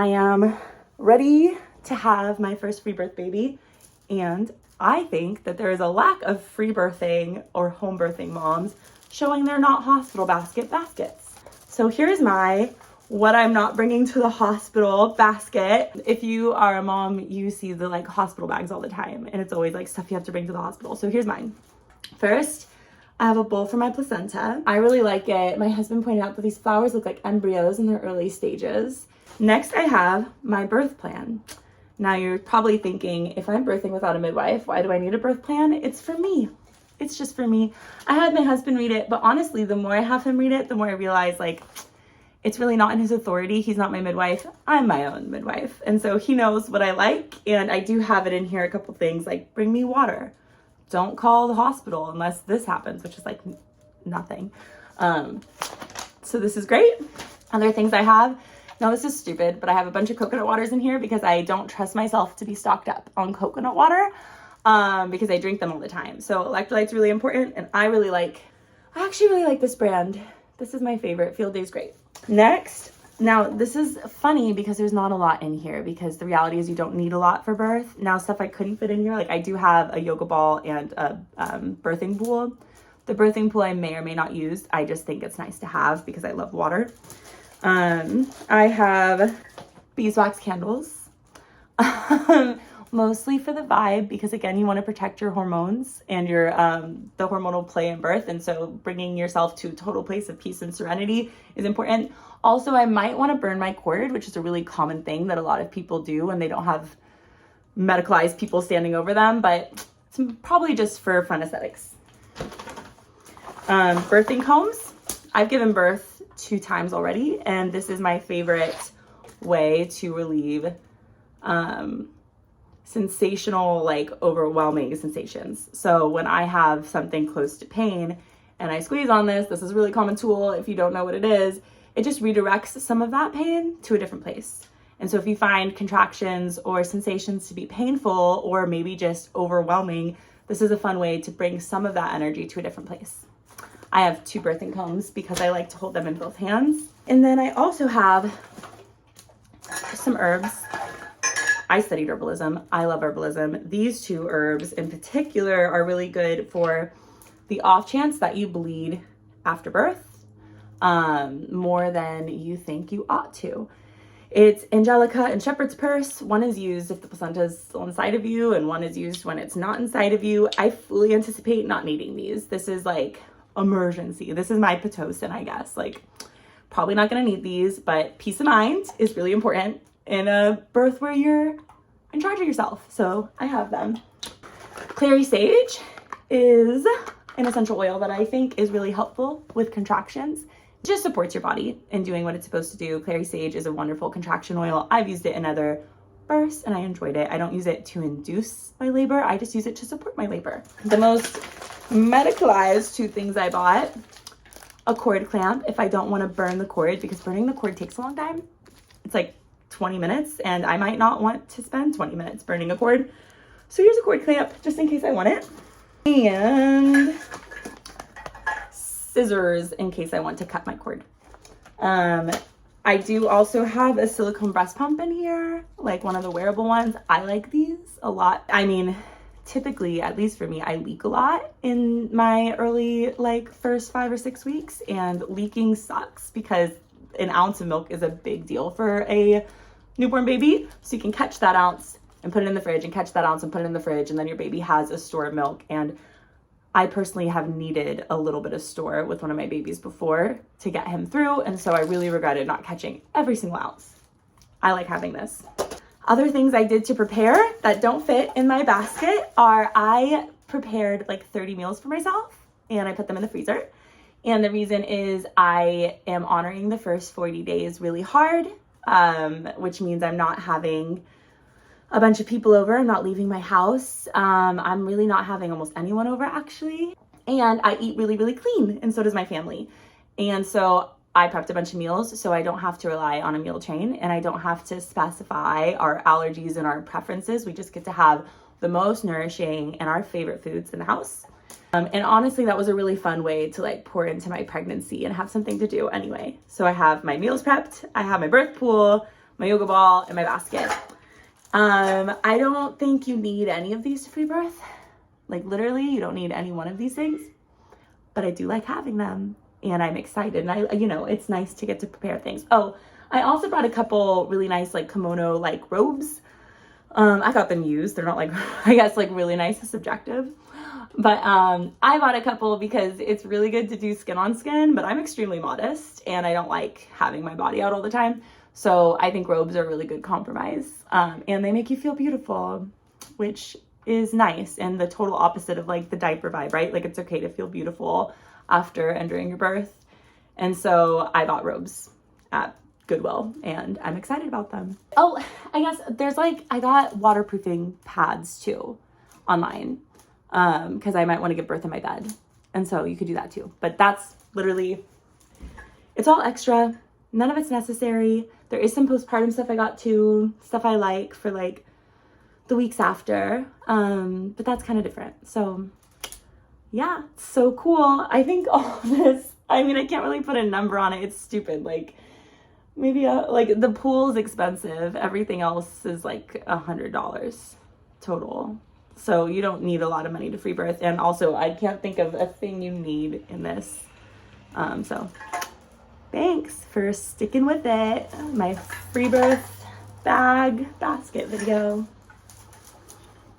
I am ready to have my first free birth baby, and I think that there is a lack of free birthing or home birthing moms showing they're not hospital baskets. So here's my what I'm not bringing to the hospital basket. If you are a mom, you see the like hospital bags all the time, and it's always like stuff you have to bring to the hospital. So here's mine. First, I have a bowl for my placenta. I really like it. My husband pointed out that these flowers look like embryos in their early stages. Next, I have my birth plan. Now you're probably thinking, if I'm birthing without a midwife, why do I need a birth plan? It's for me. It's just for me. I had my husband read it, but honestly, the more I have him read it, the more I realize like, it's really not in his authority. He's not my midwife. I'm my own midwife. And so he knows what I like. And I do have it in here, a couple things like bring me water. Don't call the hospital unless this happens, which is like nothing. So this is great. Other things I have. Now this is stupid, but I have a bunch of coconut waters in here because I don't trust myself to be stocked up on coconut water because I drink them all the time. So electrolytes really important, and I actually really like this brand. This is my favorite. Field Day's great. Next, now this is funny because there's not a lot in here because the reality is you don't need a lot for birth. Now stuff I couldn't fit in here, like I do have a yoga ball and a birthing pool. The birthing pool I may or may not use. I just think it's nice to have because I love water. I have beeswax candles, mostly for the vibe because again, you want to protect your hormones and your, the hormonal play in birth. And so bringing yourself to a total place of peace and serenity is important. Also, I might want to burn my cord, which is a really common thing that a lot of people do when they don't have medicalized people standing over them, but it's probably just for fun aesthetics. Birthing combs. I've given birth 2 times already, and this is my favorite way to relieve sensational, like overwhelming sensations. So when I have something close to pain and I squeeze on this is a really common tool. If you don't know what it is, it just redirects some of that pain to a different place. And so if you find contractions or sensations to be painful or maybe just overwhelming, this is a fun way to bring some of that energy to a different place. I have 2 birthing combs because I like to hold them in both hands. And then I also have some herbs. I studied herbalism. I love herbalism. These 2 herbs in particular are really good for the off chance that you bleed after birth more than you think you ought to. It's Angelica and Shepherd's Purse. One is used if the placenta is still inside of you, and one is used when it's not inside of you. I fully anticipate not needing these. This is like emergency. This is my Pitocin, I guess. Like, probably not going to need these, but peace of mind is really important in a birth where you're in charge of yourself. So I have them. Clary sage is an essential oil that I think is really helpful with contractions. It just supports your body in doing what it's supposed to do. Clary sage is a wonderful contraction oil. I've used it in other births and I enjoyed it. I don't use it to induce my labor. I just use it to support my labor. The most medicalized 2 things I bought: a cord clamp if I don't want to burn the cord, because burning the cord takes a long time. It's like 20 minutes and I might not want to spend 20 minutes burning a cord. So here's a cord clamp just in case I want it. And scissors in case I want to cut my cord. I do also have a silicone breast pump in here, like one of the wearable ones. I like these a lot. I mean, typically, at least for me, I leak a lot in my early, like first 5 or 6 weeks, and leaking sucks because an ounce of milk is a big deal for a newborn baby. So you can catch that ounce and put it in the fridge, and catch that ounce and put it in the fridge, and then your baby has a store of milk. And I personally have needed a little bit of store with one of my babies before to get him through, and so I really regretted not catching every single ounce. I like having this. Other things I did to prepare that don't fit in my basket are I prepared like 30 meals for myself and I put them in the freezer. And the reason is I am honoring the first 40 days really hard, which means I'm not having a bunch of people over. I'm not leaving my house. I'm really not having almost anyone over actually. And I eat really, really clean, and so does my family. And so I prepped a bunch of meals so I don't have to rely on a meal train, and I don't have to specify our allergies and our preferences. We just get to have the most nourishing and our favorite foods in the house. And honestly, that was a really fun way to like pour into my pregnancy and have something to do anyway. So I have my meals prepped, I have my birth pool, my yoga ball, and my basket. I don't think you need any of these to free birth. Like literally, you don't need any one of these things, but I do like having them and I'm excited. And you know, it's nice to get to prepare things. Oh, I also brought a couple really nice like kimono like robes. I got them used. They're not like, I guess like really nice is subjective. But I bought a couple because it's really good to do skin on skin, but I'm extremely modest and I don't like having my body out all the time. So I think robes are a really good compromise. And they make you feel beautiful, which is nice and the total opposite of like the diaper vibe, right? Like it's okay to feel beautiful after and during your birth. And so I bought robes at Goodwill and I'm excited about them. Oh, I guess there's like, I got waterproofing pads too online because I might want to give birth in my bed. And so you could do that too. But that's literally, it's all extra. None of it's necessary. There is some postpartum stuff I got too, stuff I like for like the weeks after, but that's kind of different. So yeah, so cool. I think all this, I mean, I can't really put a number on it. It's stupid. Like maybe like the pool's expensive. Everything else is like $100 total. So you don't need a lot of money to free birth. And also I can't think of a thing you need in this. So thanks for sticking with it. My free birth basket video.